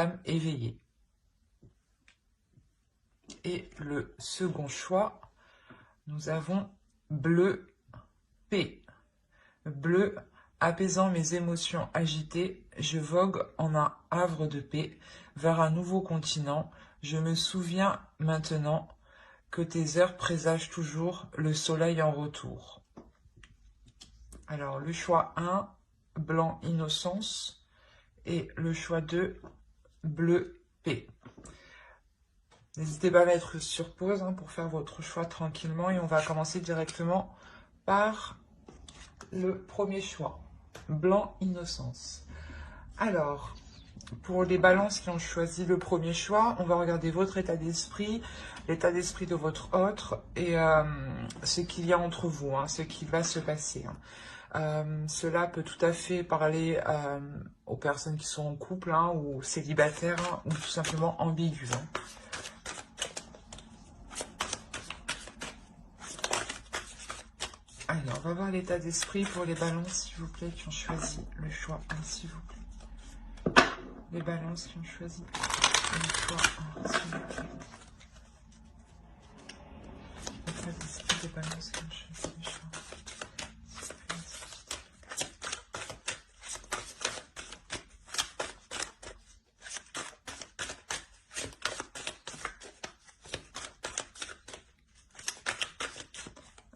âme éveillée. Et le second choix, nous avons bleu P. Bleu, apaisant mes émotions agitées, je vogue en un havre de paix vers un nouveau continent. Je me souviens maintenant que tes heures présagent toujours le soleil en retour. Alors, le choix 1, blanc innocence, et le choix 2, bleu P. N'hésitez pas à mettre sur pause pour faire votre choix tranquillement, et on va commencer directement par le premier choix, blanc innocence. Alors, pour les balances qui ont choisi le premier choix, on va regarder votre état d'esprit, l'état d'esprit de votre autre et ce qu'il y a entre vous, ce qui va se passer. Cela peut tout à fait parler aux personnes qui sont en couple ou célibataires ou tout simplement ambiguës. Alors, on va voir l'état d'esprit pour les balances, s'il vous plaît, qui ont choisi le choix 1, s'il vous plaît. Les balances qui ont choisi le choix 1, s'il vous plaît. L'état d'esprit des balances qui ont choisi le choix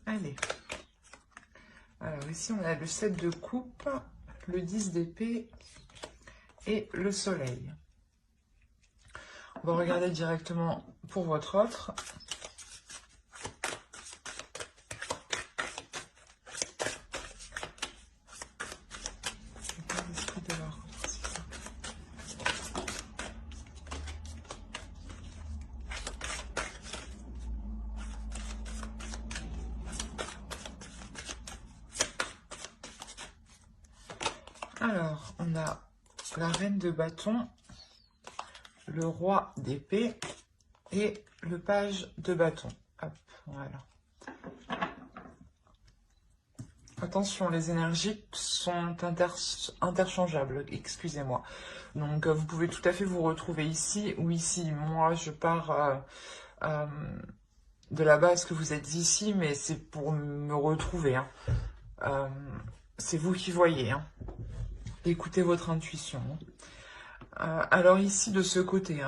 1. Allez. Alors ici, on a le 7 de coupe, le 10 d'épée et le soleil. On va regarder directement pour votre autre. Alors, on a la reine de bâton, le roi d'épée et le page de bâton. Hop, voilà. Attention, les énergies sont interchangeables, excusez-moi. Donc, vous pouvez tout à fait vous retrouver ici ou ici. Moi, je pars de la base que vous êtes ici, mais c'est pour me retrouver. C'est vous qui voyez. Écoutez votre intuition. Alors ici, de ce côté,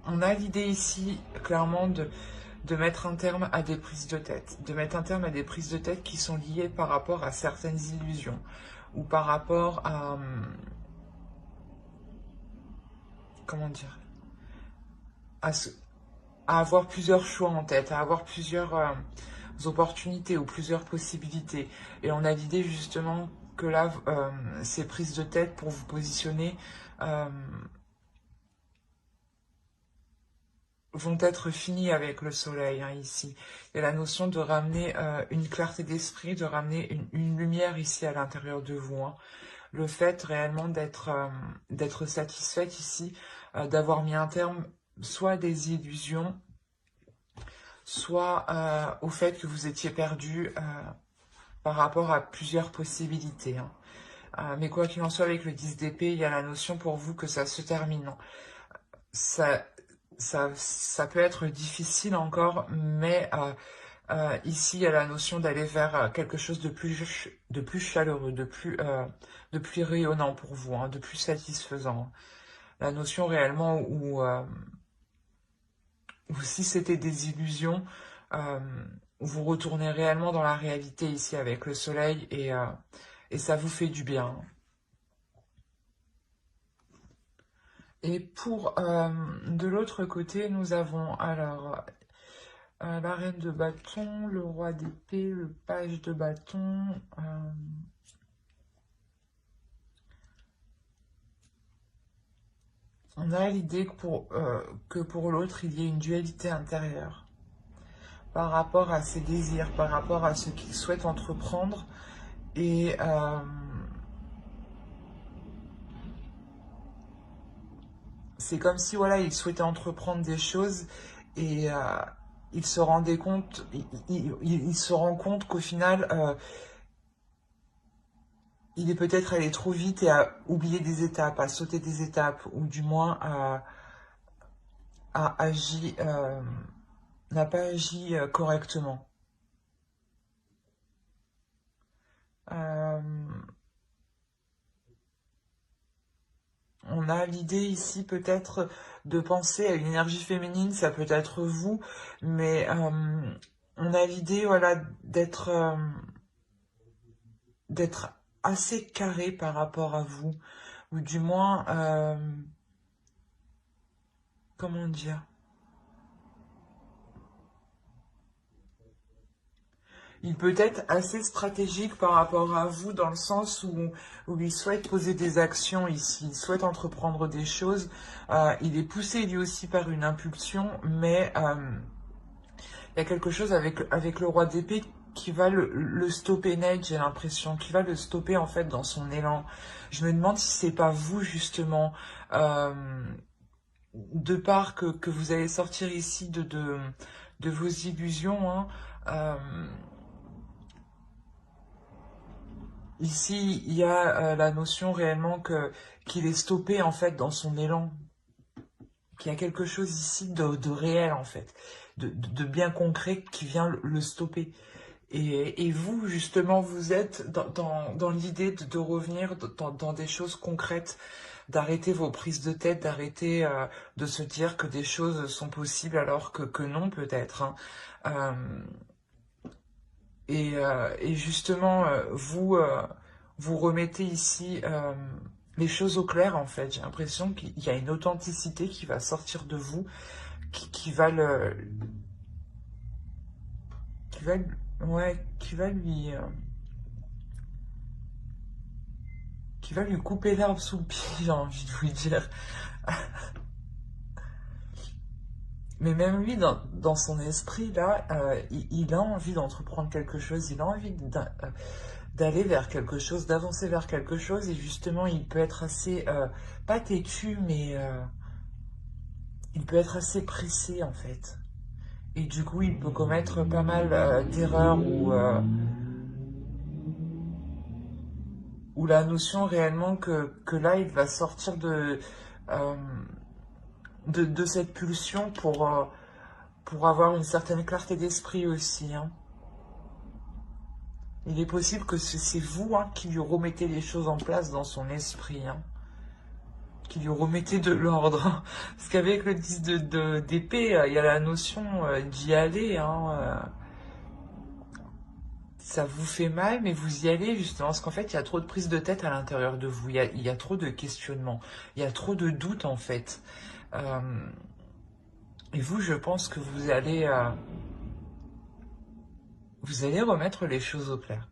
on a l'idée ici, clairement, de mettre un terme à des prises de tête. De mettre un terme à des prises de tête qui sont liées par rapport à certaines illusions. Ou par rapport à... comment dire, à avoir plusieurs choix en tête, à avoir plusieurs opportunités ou plusieurs possibilités. Et on a l'idée justement que là, ces prises de tête pour vous positionner vont être finies avec le soleil ici. Il y a la notion de ramener une clarté d'esprit, de ramener une lumière ici à l'intérieur de vous. Le fait réellement d'être satisfaite ici, d'avoir mis un terme soit à des illusions, soit au fait que vous étiez perdu par rapport à plusieurs possibilités. Mais quoi qu'il en soit, avec le 10 d'épée, il y a la notion pour vous que ça se termine. Ça peut être difficile encore, mais ici, il y a la notion d'aller vers quelque chose de plus chaleureux, de plus rayonnant pour vous, de plus satisfaisant. La notion réellement où si c'était des illusions, vous retournez réellement dans la réalité ici avec le soleil et ça vous fait du bien. Et pour de l'autre côté, nous avons alors la reine de bâton, le roi d'épée, le page de bâton. On a l'idée que pour l'autre, il y ait une dualité intérieure par rapport à ses désirs, par rapport à ce qu'il souhaite entreprendre. Et c'est comme si voilà, il souhaitait entreprendre des choses et il se rendait compte, il se rend compte qu'au final, il est peut-être allé trop vite et a oublié des étapes, a sauté des étapes, ou du moins a agi, n'a pas agi correctement. On a l'idée ici peut-être de penser à une énergie féminine, ça peut être vous, mais on a l'idée, voilà, d'être assez carré par rapport à vous, ou du moins, comment dire, il peut être assez stratégique par rapport à vous dans le sens où il souhaite poser des actions ici, il souhaite entreprendre des choses, il est poussé lui aussi par une impulsion, mais il y a quelque chose avec le roi d'épée qui va le stopper net, j'ai l'impression, qui va le stopper en fait dans son élan. Je me demande si c'est pas vous justement, de part que vous allez sortir ici de vos illusions, hein, ici, il y a la notion réellement qu'il est stoppé en fait dans son élan, qu'il y a quelque chose ici de réel en fait, de bien concret qui vient le stopper. Et vous, justement, vous êtes dans l'idée de revenir dans des choses concrètes, d'arrêter vos prises de tête, d'arrêter de se dire que des choses sont possibles alors que non, peut-être, hein. Et justement, vous remettez ici les choses au clair, en fait. J'ai l'impression qu'il y a une authenticité qui va sortir de vous, qui va qui va, ouais, qui va lui couper l'herbe sous le pied, j'ai envie de vous dire. Mais même lui, dans son esprit, là, il a envie d'entreprendre quelque chose, il a envie d'aller vers quelque chose, d'avancer vers quelque chose, et justement, il peut être assez, pas têtu, mais il peut être assez pressé, en fait. Et du coup, il peut commettre pas mal d'erreurs ou la notion réellement que là, il va sortir euh, de cette pulsion pour avoir une certaine clarté d'esprit aussi, hein. Il est possible que c'est vous, hein, qui lui remettez les choses en place dans son esprit, hein, qui lui remettez de l'ordre, hein. Parce qu'avec le 10 d'épée, il y a la notion d'y aller, hein, ça vous fait mal, mais vous y allez justement, parce qu'en fait, il y a trop de prise de tête à l'intérieur de vous, il y a trop de questionnements, il y a trop de doutes en fait. Euh, et vous, je pense que vous allez remettre les choses au clair.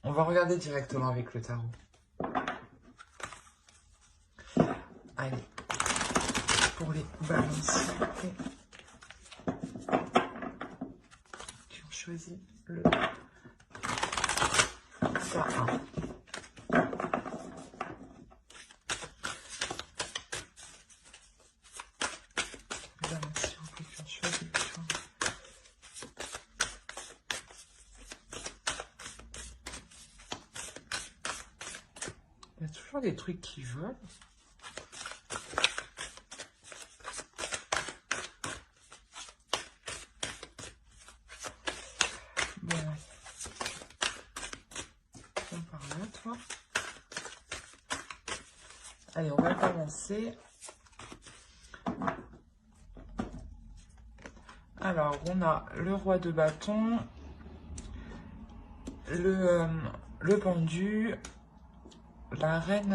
On va regarder directement avec le tarot. Allez, pour les balances qui ont choisi le ça 1. Il y a toujours des trucs qui volent. Bon. Viens par là, toi. Allez, on va commencer. Alors, on a le roi de bâton, le pendu, la reine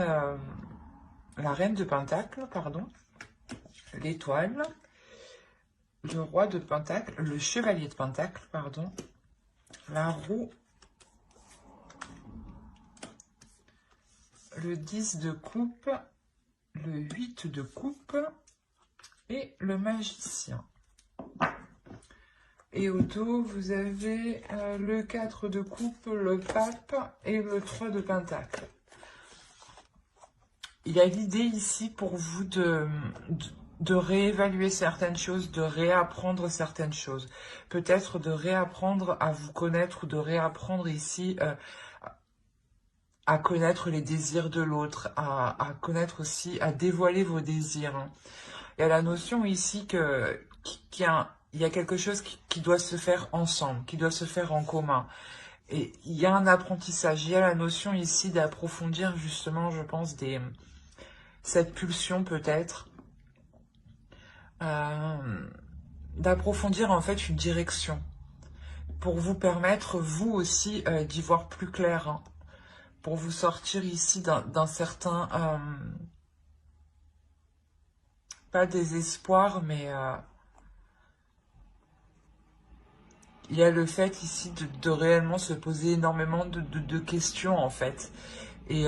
de pentacle, pardon, l'étoile, le roi de pentacle, le chevalier de pentacle, pardon, la roue, le 10 de coupe, le 8 de coupe et le magicien. Et au dos, vous avez le 4 de coupe, le pape et le 3 de pentacle. Il y a l'idée ici pour vous de réévaluer certaines choses, de réapprendre certaines choses. Peut-être de réapprendre à vous connaître ou de réapprendre ici à connaître les désirs de l'autre, à connaître aussi, à dévoiler vos désirs. Hein. Il y a la notion ici il y a quelque chose qui doit se faire ensemble, qui doit se faire en commun. Et il y a un apprentissage, il y a la notion ici d'approfondir justement, je pense, cette pulsion peut-être, d'approfondir en fait une direction, pour vous permettre, vous aussi, d'y voir plus clair, hein, pour vous sortir ici d'un certain, pas désespoir, mais il y a le fait ici de réellement se poser énormément de questions, en fait. Et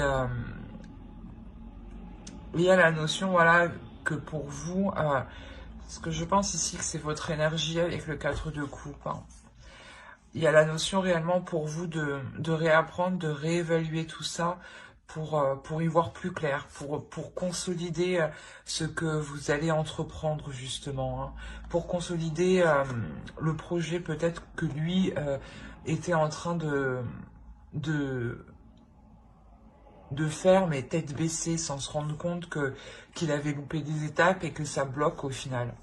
il y a la notion, voilà, que pour vous, ce que je pense ici, que c'est votre énergie avec le 4 de coupe. Hein. Il y a la notion réellement pour vous de réapprendre, de réévaluer tout ça pour y voir plus clair, pour consolider ce que vous allez entreprendre justement, hein, pour consolider le projet peut-être que lui était en train de, de faire, mais tête baissée, sans se rendre compte qu'il avait loupé des étapes et que ça bloque au final.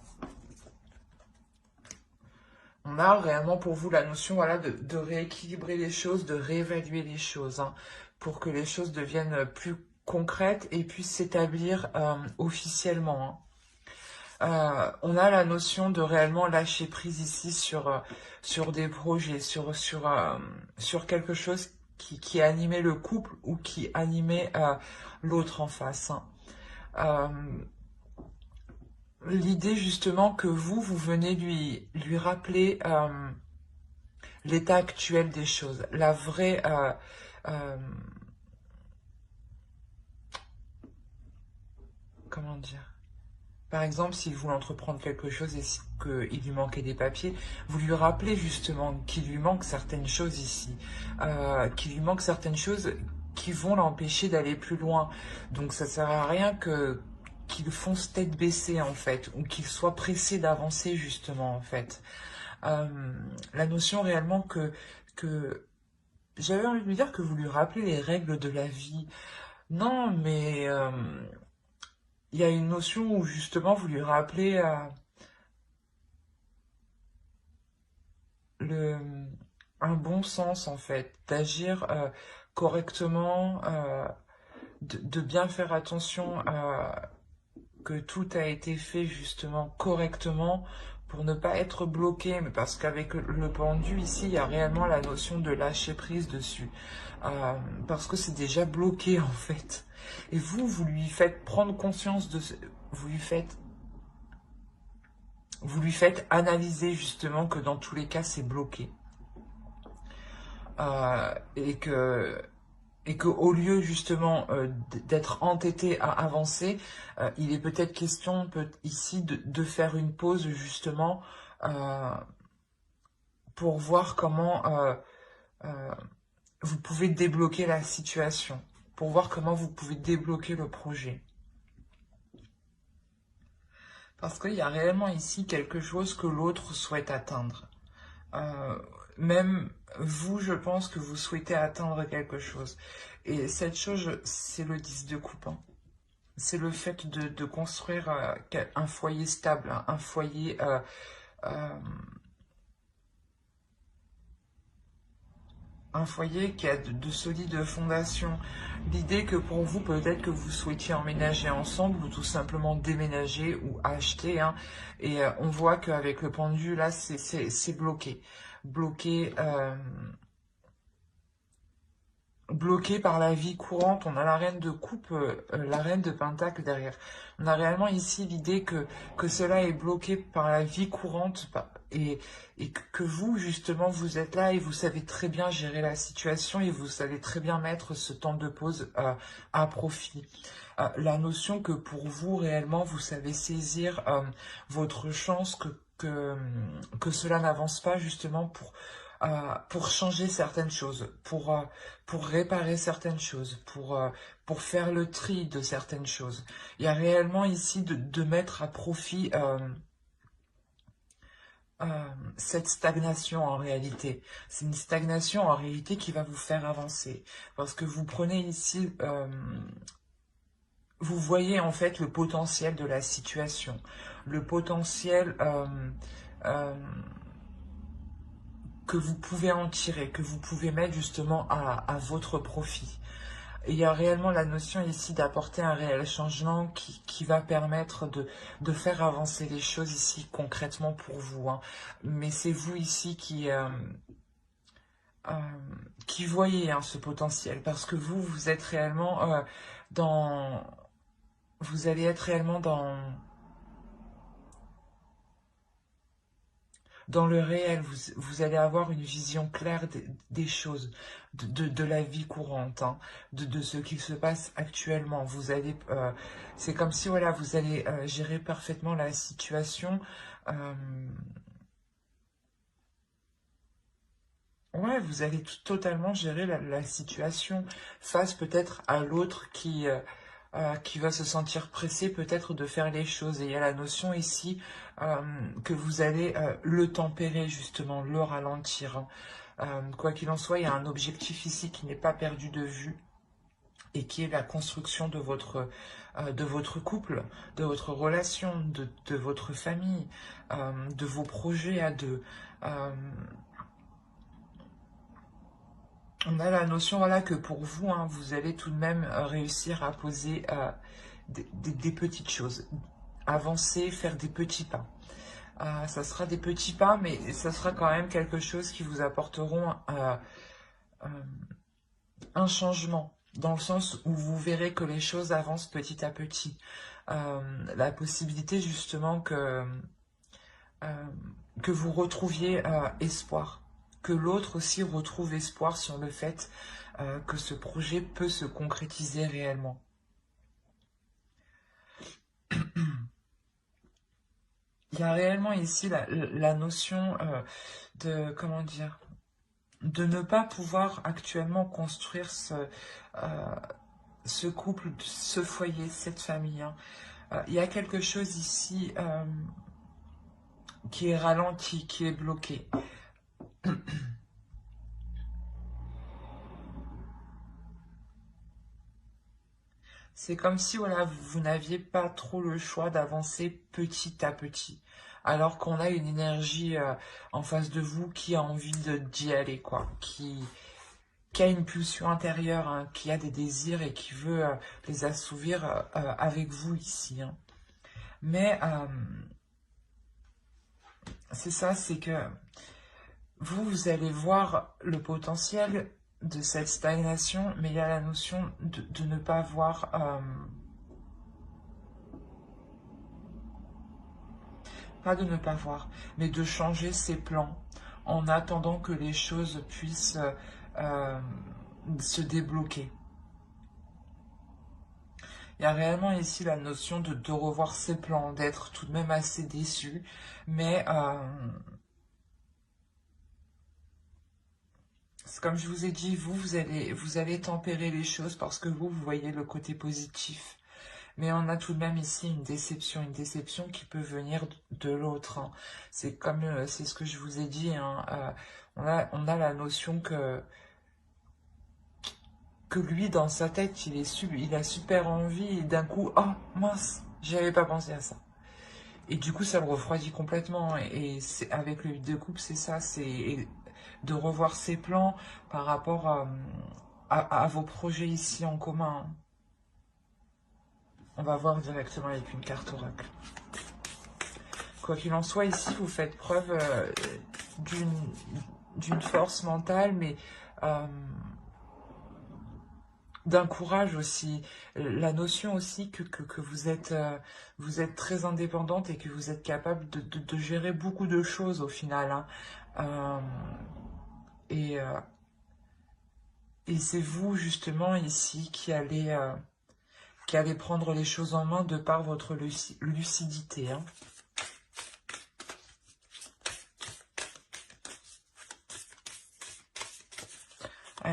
On a réellement pour vous la notion voilà, de rééquilibrer les choses, de réévaluer les choses, hein, pour que les choses deviennent plus concrètes et puissent s'établir officiellement. Hein. On a la notion de réellement lâcher prise ici sur des projets, sur quelque chose qui animait le couple ou qui animait l'autre en face. Hein. L'idée justement que vous venez lui rappeler l'état actuel des choses, la vraie... comment dire? Par exemple, s'il voulait entreprendre quelque chose et qu'il lui manquait des papiers, vous lui rappelez justement qu'il lui manque certaines choses ici, qu'il lui manque certaines choses qui vont l'empêcher d'aller plus loin. Donc ça sert à rien qu'il fonce tête baissée en fait, ou qu'il soit pressé d'avancer justement en fait. La notion réellement que j'avais envie de lui dire que vous lui rappelez les règles de la vie. Non, mais il y a une notion où justement vous lui rappelez le, un bon sens en fait, d'agir correctement, de bien faire attention que tout a été fait justement correctement pour ne pas être bloqué, mais parce qu'avec le pendu ici, il y a réellement la notion de lâcher prise dessus, parce que c'est déjà bloqué en fait. Et vous lui faites prendre conscience de ce... Vous lui faites analyser justement que dans tous les cas, c'est bloqué. Et que au lieu justement d'être entêté à avancer, il est peut-être question ici de faire une pause justement pour voir comment vous pouvez débloquer la situation, pour voir comment vous pouvez débloquer le projet. Parce qu'il y a réellement ici quelque chose que l'autre souhaite atteindre. Même vous, je pense que vous souhaitez atteindre quelque chose. Et cette chose, c'est le 10 de coupe. Hein. C'est le fait de construire un foyer stable, un foyer qui a de solides fondations. L'idée que pour vous, peut-être que vous souhaitiez emménager ensemble ou tout simplement déménager ou acheter. Hein, et on voit qu'avec le pendu, là, c'est bloqué. Bloqué... bloqué par la vie courante. On a la reine de coupe, la reine de pentacle derrière. On a réellement ici l'idée que cela est bloqué par la vie courante et que vous, justement, vous êtes là et vous savez très bien gérer la situation et vous savez très bien mettre ce temps de pause à profit. La notion que pour vous, réellement, vous savez saisir votre chance, que cela n'avance pas justement pour changer certaines choses, pour réparer certaines choses, pour faire le tri de certaines choses. Il y a réellement ici de mettre à profit cette stagnation en réalité. C'est une stagnation en réalité qui va vous faire avancer. Parce que vous prenez ici... vous voyez en fait le potentiel de la situation. Le potentiel... que vous pouvez en tirer, que vous pouvez mettre justement à votre profit. Et il y a réellement la notion ici d'apporter un réel changement qui va permettre de faire avancer les choses ici concrètement pour vous. Hein. Mais c'est vous ici qui voyez hein, ce potentiel parce que vous êtes réellement dans... Vous allez être réellement dans le réel, vous allez avoir une vision claire des choses, de la vie courante, hein, de ce qui se passe actuellement. Vous allez, c'est comme si voilà, vous allez gérer parfaitement la situation. Ouais, vous allez totalement gérer la situation face peut-être à l'autre qui va se sentir pressé peut-être de faire les choses. Et il y a la notion ici que vous allez le tempérer justement, le ralentir. Hein. Quoi qu'il en soit, il y a un objectif ici qui n'est pas perdu de vue et qui est la construction de votre couple, de votre relation, de votre famille, de vos projets à deux. On a la notion voilà, que pour vous, hein, vous allez tout de même réussir à poser des petites choses, avancer, faire des petits pas. Ça sera des petits pas, mais ça sera quand même quelque chose qui vous apporteront un changement, dans le sens où vous verrez que les choses avancent petit à petit. La possibilité justement que vous retrouviez espoir, que l'autre aussi retrouve espoir sur le fait que ce projet peut se concrétiser réellement. Il y a réellement ici la notion de, comment dire, de ne pas pouvoir actuellement construire ce couple, ce foyer, cette famille. Hein. Il y a quelque chose ici qui est ralenti, qui est bloqué. C'est comme si voilà, vous n'aviez pas trop le choix d'avancer petit à petit. Alors qu'on a une énergie en face de vous qui a envie d'y aller, quoi. Qui a une pulsion intérieure, hein, qui a des désirs et qui veut les assouvir avec vous ici. Hein. Mais c'est ça, c'est que vous allez voir le potentiel de cette stagnation, mais il y a la notion de ne pas voir... pas de ne pas voir, mais de changer ses plans en attendant que les choses puissent se débloquer. Il y a réellement ici la notion de revoir ses plans, d'être tout de même assez déçu, mais comme je vous ai dit, vous allez tempérer les choses parce que vous voyez le côté positif. Mais on a tout de même ici une déception qui peut venir de l'autre. Hein. C'est comme, c'est ce que je vous ai dit, hein, on a la notion que lui, dans sa tête, il a super envie et d'un coup, oh mince, j'avais pas pensé à ça. Et du coup, ça le refroidit complètement. Et avec le 8 de coupe, c'est ça, c'est de revoir ses plans par rapport à vos projets ici en commun. Hein. On va voir directement avec une carte oracle. Quoi qu'il en soit, ici, vous faites preuve d'une force mentale, mais d'un courage aussi. La notion aussi que vous êtes très indépendante et que vous êtes capable de gérer beaucoup de choses au final. Hein. Et c'est vous, justement, ici, qui allez prendre les choses en main de par votre lucidité. Hein.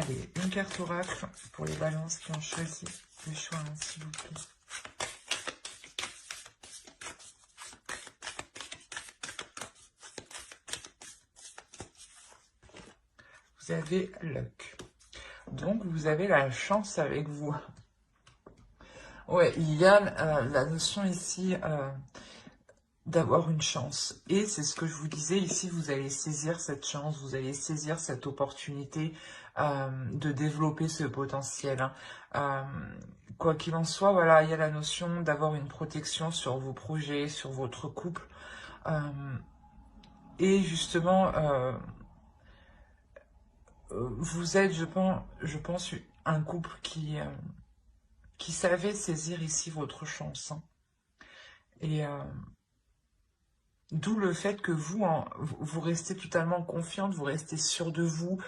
Allez, une carte oracle pour les balances qui ont choisi le choix, hein, s'il vous plaît. Vous avez luck. Donc, vous avez la chance avec vous. Ouais, il y a la notion ici d'avoir une chance. Et c'est ce que je vous disais, ici, vous allez saisir cette chance, vous allez saisir cette opportunité de développer ce potentiel. Hein. Quoi qu'il en soit, voilà, il y a la notion d'avoir une protection sur vos projets, sur votre couple. Et justement, vous êtes, je pense, un couple qui savait saisir ici votre chance. Hein. Et d'où le fait que vous, hein, vous restez totalement confiante, vous restez sûr de vous,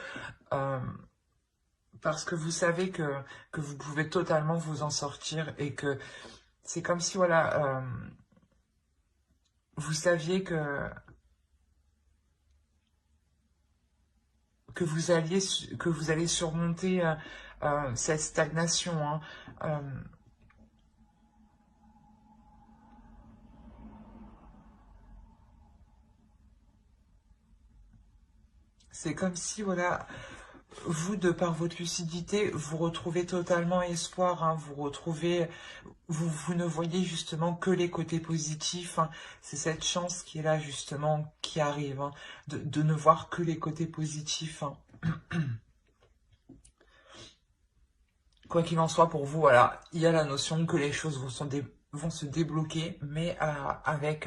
parce que vous savez que vous pouvez totalement vous en sortir et que c'est comme si, voilà, vous saviez que vous allez surmonter cette stagnation. Hein. C'est comme si, voilà, vous, de par votre lucidité, vous retrouvez totalement espoir, hein, vous ne voyez justement que les côtés positifs, hein. C'est cette chance qui est là, justement, qui arrive, hein, de ne voir que les côtés positifs. Hein. Quoi qu'il en soit, pour vous, voilà, il y a la notion que les choses vont se débloquer, mais avec...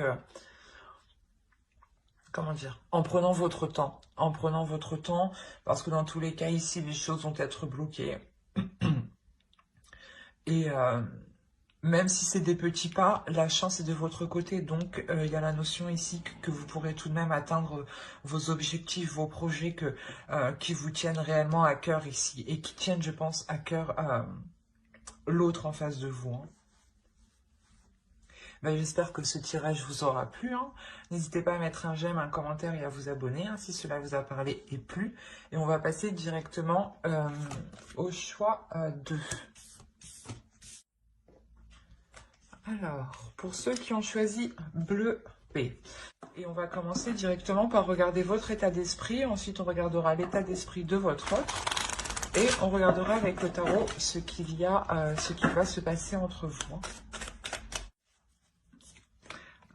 comment dire, en prenant votre temps. En prenant votre temps, parce que dans tous les cas, ici, les choses vont être bloquées. Et même si c'est des petits pas, la chance est de votre côté. Donc, il y a la notion ici que vous pourrez tout de même atteindre vos objectifs, vos projets qui vous tiennent réellement à cœur ici. Et qui tiennent, je pense, à cœur l'autre en face de vous. Hein. Ben, j'espère que ce tirage vous aura plu. Hein. N'hésitez pas à mettre un j'aime, un commentaire et à vous abonner hein, si cela vous a parlé et plu. Et on va passer directement au choix 2. Alors, pour ceux qui ont choisi bleu P. Et on va commencer directement par regarder votre état d'esprit. Ensuite, on regardera l'état d'esprit de votre autre. Et on regardera avec le tarot ce qui va se passer entre vous. Hein.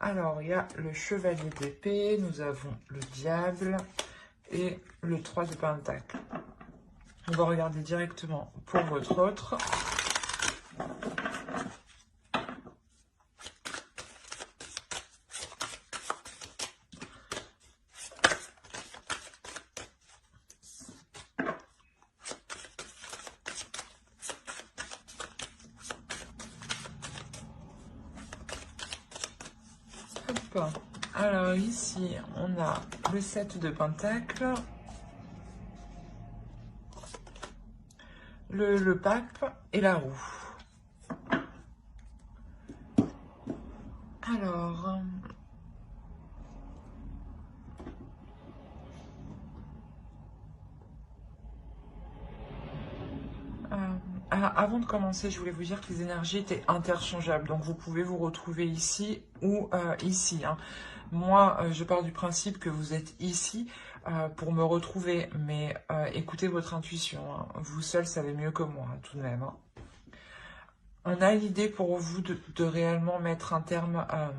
Alors, il y a le chevalier d'épée, nous avons le diable et le 3 de pentacle. On va regarder directement pour votre autre. Alors ici, on a le 7 de pentacle, le pape et la roue. Alors, avant de commencer, je voulais vous dire que les énergies étaient interchangeables. Donc, vous pouvez vous retrouver ici ou ici. Hein. Moi, je pars du principe que vous êtes ici pour me retrouver. Mais écoutez votre intuition. Hein. Vous seul savez mieux que moi, hein, tout de même. Hein. On a l'idée pour vous de réellement mettre un terme... à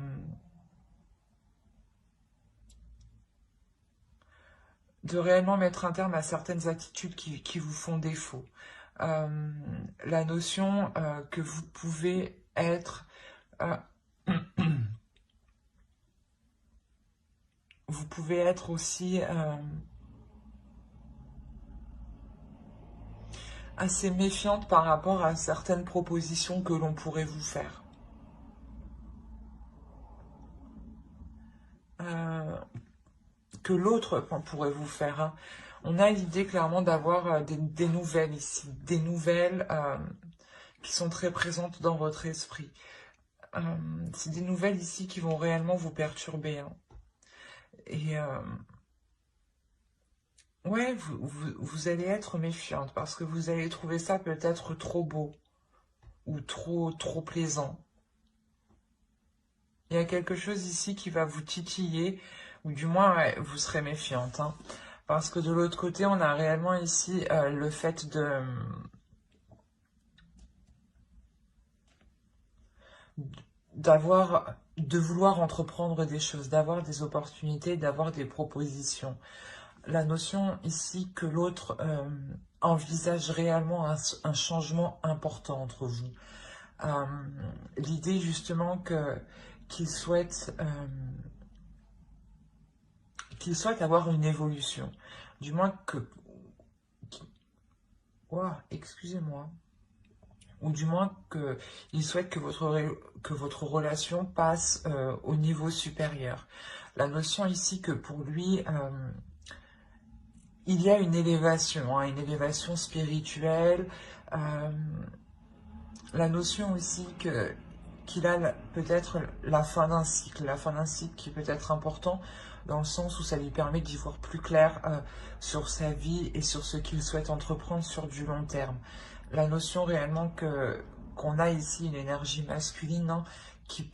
certaines attitudes qui vous font défaut. La notion que vous pouvez être... vous pouvez être aussi assez méfiante par rapport à certaines propositions que l'on pourrait vous faire. Que l'autre pourrait vous faire. Hein. On a l'idée clairement d'avoir des nouvelles ici, des nouvelles qui sont très présentes dans votre esprit. C'est des nouvelles ici qui vont réellement vous perturber. Hein. Et ouais, vous allez être méfiante parce que vous allez trouver ça peut-être trop beau ou trop plaisant. Il y a quelque chose ici qui va vous titiller, ou du moins ouais, vous serez méfiante. Hein. Parce que de l'autre côté, on a réellement ici le fait de vouloir entreprendre des choses, d'avoir des opportunités, d'avoir des propositions. La notion ici que l'autre envisage réellement un changement important entre vous. L'idée justement qu'il souhaite avoir une évolution. Du moins que... Wow, excusez-moi. Ou du moins qu'il souhaite que votre relation passe au niveau supérieur. La notion ici que pour lui, il y a une élévation spirituelle. La notion aussi qu'il a peut-être la fin d'un cycle qui peut être important dans le sens où ça lui permet d'y voir plus clair sur sa vie et sur ce qu'il souhaite entreprendre sur du long terme. La notion réellement qu'on a ici une énergie masculine hein, qui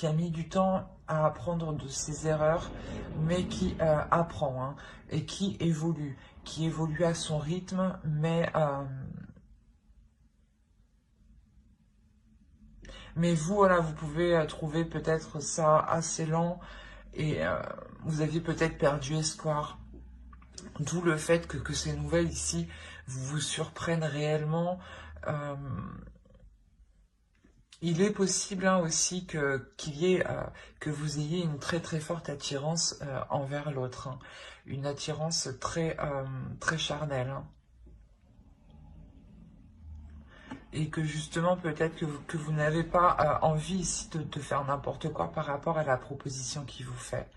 a mis du temps à apprendre de ses erreurs, mais qui apprend hein, et qui évolue à son rythme, mais vous, voilà, vous pouvez trouver peut-être ça assez lent et vous aviez peut-être perdu espoir. D'où le fait que ces nouvelles ici vous surprennent réellement. Il est possible hein, aussi que vous ayez une très très forte attirance envers l'autre. Hein. Une attirance très charnelle. Hein. Et que justement peut-être que vous n'avez pas envie ici de faire n'importe quoi par rapport à la proposition qu'il vous fait.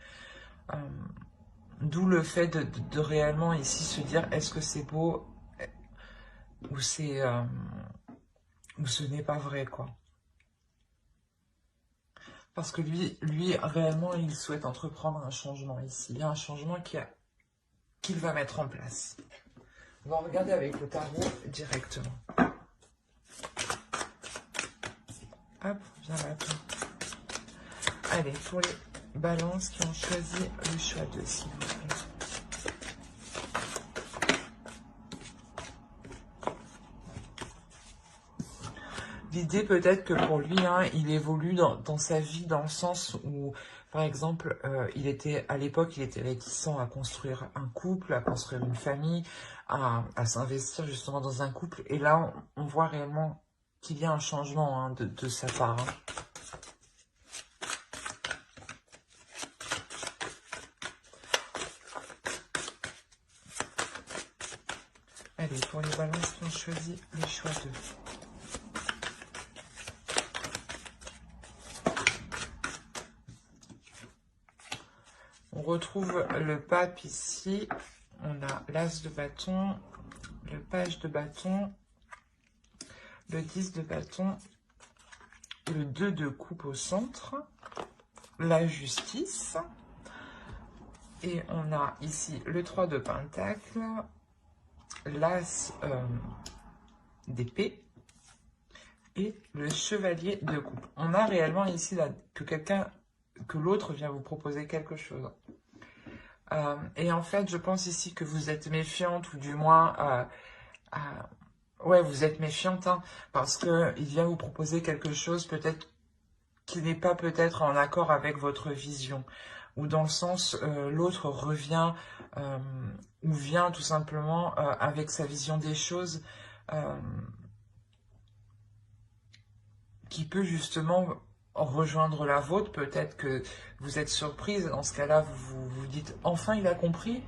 D'où le fait de réellement ici se dire est-ce que c'est beau ou ou ce n'est pas vrai quoi. Parce que lui réellement il souhaite entreprendre un changement ici. Il y a un changement qu'il va mettre en place. On va regarder avec le tarot directement. Hop, viens là. Allez, pour les balances qui ont choisi le choix de s'il vous plaît. L'idée peut-être que pour lui, hein, il évolue dans sa vie dans le sens où, par exemple, à l'époque, il était réticent à construire un couple, à construire une famille, à s'investir justement dans un couple. Et là, on voit réellement qu'il y a un changement hein, de sa part. Hein. Allez, pour les balances qui ont choisi le choix de... On retrouve le pape ici. On a l'as de bâton, le page de bâton, le 10 de bâton, le 2 de coupe au centre, la justice. Et on a ici le 3 de pentacle, l'as d'épée et le chevalier de coupe. On a réellement ici là, que l'autre vient vous proposer quelque chose. Et en fait, je pense ici que vous êtes méfiante, ou du moins, ouais, vous êtes méfiante, hein, parce qu'il vient vous proposer quelque chose peut-être qui n'est pas peut-être en accord avec votre vision, ou dans le sens, l'autre revient, ou vient tout simplement avec sa vision des choses, qui peut justement rejoindre la vôtre. Peut-être que vous êtes surprise, dans ce cas-là vous vous dites enfin il a compris,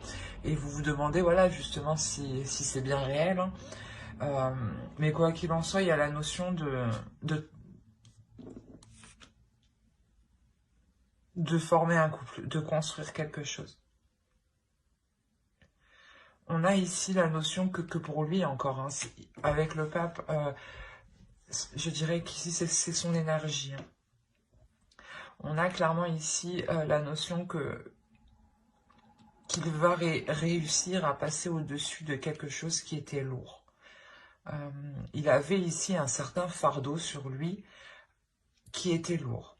et vous vous demandez voilà justement si c'est bien réel, hein. Mais quoi qu'il en soit, il y a la notion de former un couple, de construire quelque chose. On a ici la notion que pour lui encore, hein, avec le pape, je dirais qu'ici c'est son énergie, hein. On a clairement ici la notion que qu'il va réussir à passer au-dessus de quelque chose qui était lourd. Il avait ici un certain fardeau sur lui qui était lourd.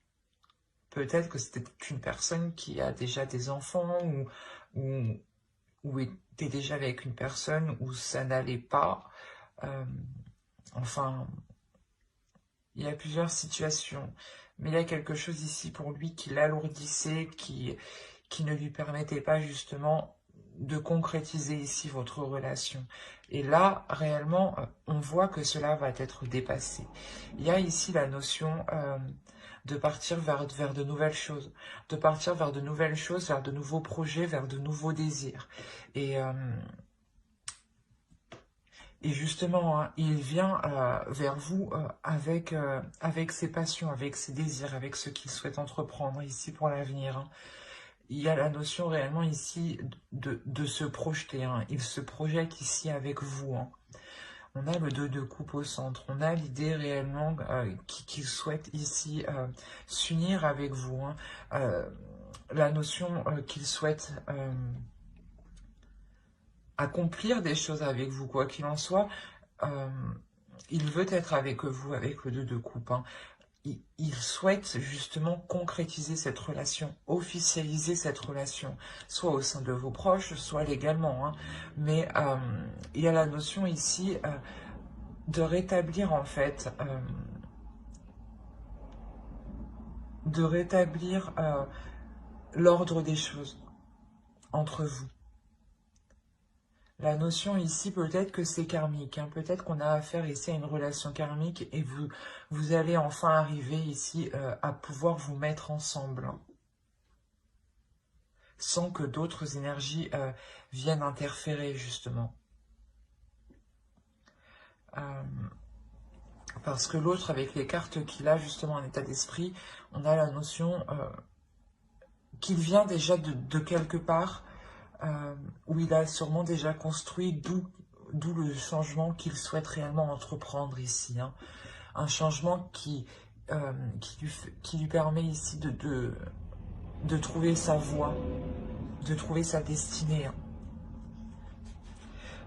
Peut-être que c'était une personne qui a déjà des enfants ou était déjà avec une personne où ça n'allait pas. Enfin, il y a plusieurs situations. Mais il y a quelque chose ici pour lui qui l'alourdissait, qui ne lui permettait pas justement de concrétiser ici votre relation. Et là, réellement, on voit que cela va être dépassé. Il y a ici la notion de partir vers de nouvelles choses, de partir vers de nouvelles choses, vers de nouveaux projets, vers de nouveaux désirs. Et justement, hein, il vient vers vous avec ses passions, avec ses désirs, avec ce qu'il souhaite entreprendre ici pour l'avenir. Hein. Il y a la notion réellement ici de se projeter. Hein. Il se projette ici avec vous. Hein. On a le 2 de coupe au centre. On a l'idée réellement qu'il souhaite ici s'unir avec vous. Hein. La notion qu'il souhaite accomplir des choses avec vous, quoi qu'il en soit. Il veut être avec vous, avec le 2 de coupe. Hein. Il souhaite justement concrétiser cette relation, officialiser cette relation, soit au sein de vos proches, soit légalement. Hein. Mais il y a la notion ici de rétablir en fait, l'ordre des choses entre vous. La notion ici, peut-être que c'est karmique, hein. Peut-être qu'on a affaire ici à une relation karmique et vous allez enfin arriver ici à pouvoir vous mettre ensemble, hein, sans que d'autres énergies viennent interférer, justement. Parce que l'autre, avec les cartes qu'il a, justement, en état d'esprit, on a la notion qu'il vient déjà de quelque part, où il a sûrement déjà construit, d'où le changement qu'il souhaite réellement entreprendre ici. Hein. Un changement qui lui permet ici de trouver sa voie, de trouver sa destinée. Hein.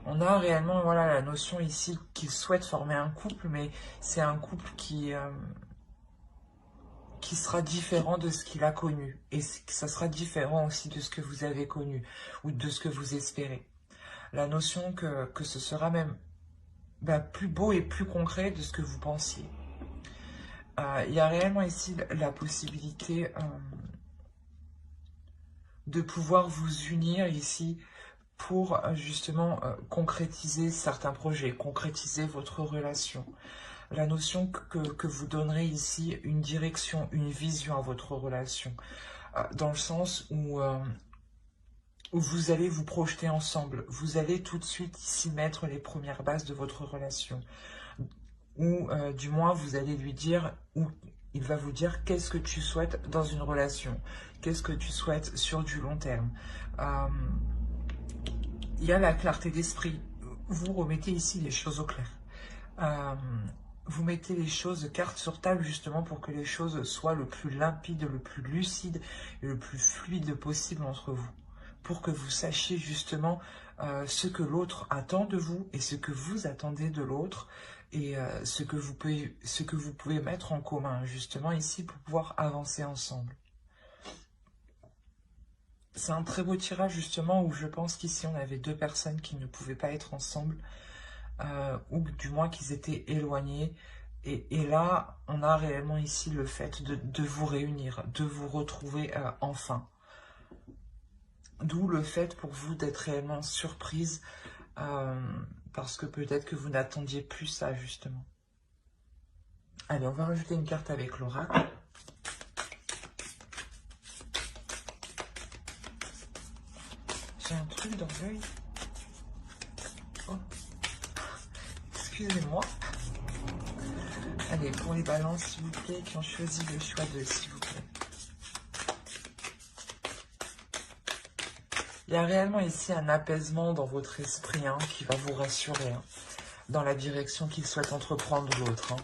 On a réellement voilà, la notion ici qu'il souhaite former un couple, mais c'est un couple qui sera différent de ce qu'il a connu. Et ça sera différent aussi de ce que vous avez connu ou de ce que vous espérez. La notion que ce sera même plus beau et plus concret de ce que vous pensiez. Il y a réellement ici la possibilité de pouvoir vous unir ici pour justement concrétiser certains projets, concrétiser votre relation. La notion que vous donnerez ici une direction, une vision à votre relation, dans le sens où vous allez vous projeter ensemble, vous allez tout de suite ici mettre les premières bases de votre relation, ou du moins vous allez lui dire, ou il va vous dire qu'est-ce que tu souhaites dans une relation, qu'est-ce que tu souhaites sur du long terme. Il y a la clarté d'esprit, vous remettez ici les choses au clair. Vous mettez les choses carte sur table justement pour que les choses soient le plus limpide, le plus lucide et le plus fluide possible entre vous. Pour que vous sachiez justement ce que l'autre attend de vous et ce que vous attendez de l'autre et ce que vous pouvez mettre en commun justement ici pour pouvoir avancer ensemble. C'est un très beau tirage justement où je pense qu'ici on avait deux personnes qui ne pouvaient pas être ensemble. Ou du moins qu'ils étaient éloignés. Et là, on a réellement ici le fait de vous réunir, de vous retrouver enfin. D'où le fait pour vous d'être réellement surprise, parce que peut-être que vous n'attendiez plus ça, justement. Allez, on va rajouter une carte avec l'oracle. J'ai un truc dans l'œil. Oh. Excusez-moi. Allez, pour les balances, s'il vous plaît, qui ont choisi le choix de s'il vous plaît. Il y a réellement ici un apaisement dans votre esprit hein, qui va vous rassurer hein, dans la direction qu'il souhaite entreprendre l'autre. Hein.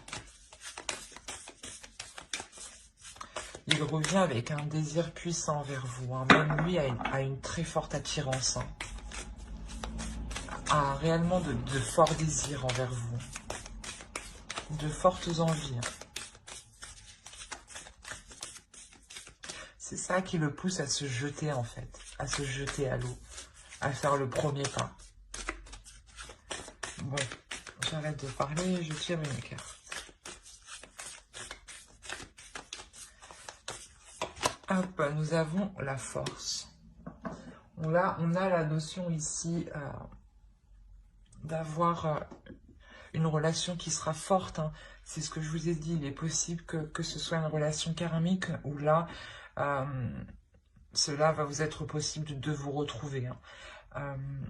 il revient avec un désir puissant vers vous. Hein. Même lui a une très forte attirance. Hein. A réellement de forts désirs envers vous. De fortes envies. Hein. C'est ça qui le pousse à se jeter en fait. À se jeter à l'eau. À faire le premier pas. Bon, j'arrête de parler, je tire une carte. Hop, nous avons la force. Là, on a la notion ici d'avoir une relation qui sera forte. Hein. C'est ce que je vous ai dit. Il est possible que ce soit une relation karmique où là, cela va vous être possible de vous retrouver. Hein.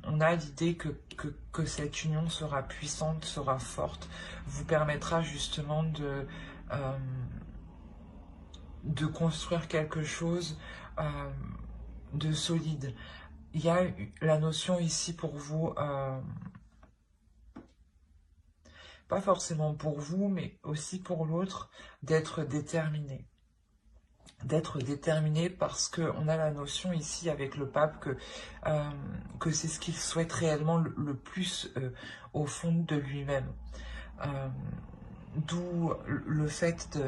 On a l'idée que cette union sera puissante, sera forte, vous permettra justement de construire quelque chose de solide. Il y a la notion ici pour vous, pas forcément pour vous, mais aussi pour l'autre, d'être déterminé. D'être déterminé parce qu'on a la notion ici avec le pape que c'est ce qu'il souhaite réellement le plus au fond de lui-même. D'où le fait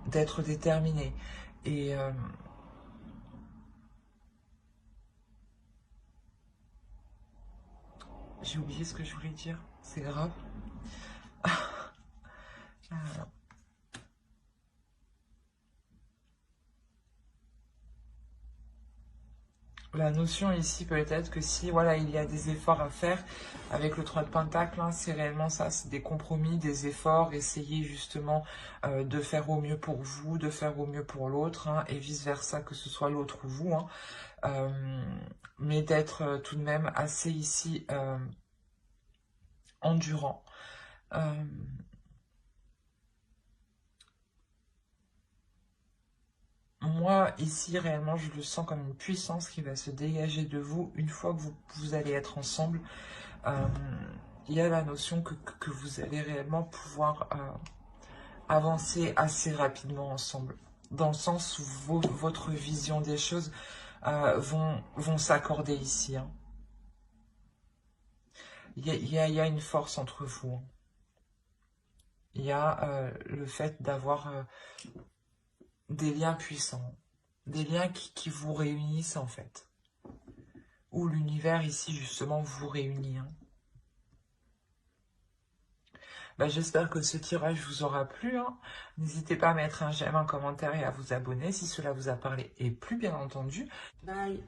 d'être déterminé. Et j'ai oublié ce que je voulais dire, c'est grave. La notion ici peut-être que si voilà il y a des efforts à faire avec le 3 de Pentacle, hein, c'est réellement ça, c'est des compromis, des efforts, essayer justement de faire au mieux pour vous, de faire au mieux pour l'autre, hein, et vice versa, que ce soit l'autre ou vous, hein, mais d'être tout de même assez ici endurant. Moi, ici, réellement, je le sens comme une puissance qui va se dégager de vous une fois que vous allez être ensemble. Il y a la notion que vous allez réellement pouvoir avancer assez rapidement ensemble. Dans le sens où votre vision des choses vont s'accorder ici. Hein. Il y a une force entre vous. Hein. Il y a le fait d'avoir des liens puissants. Des liens qui vous réunissent en fait. Où l'univers ici justement vous réunit. Hein. J'espère que ce tirage vous aura plu. Hein. N'hésitez pas à mettre un j'aime, un commentaire et à vous abonner si cela vous a parlé. Et plus bien entendu, bye!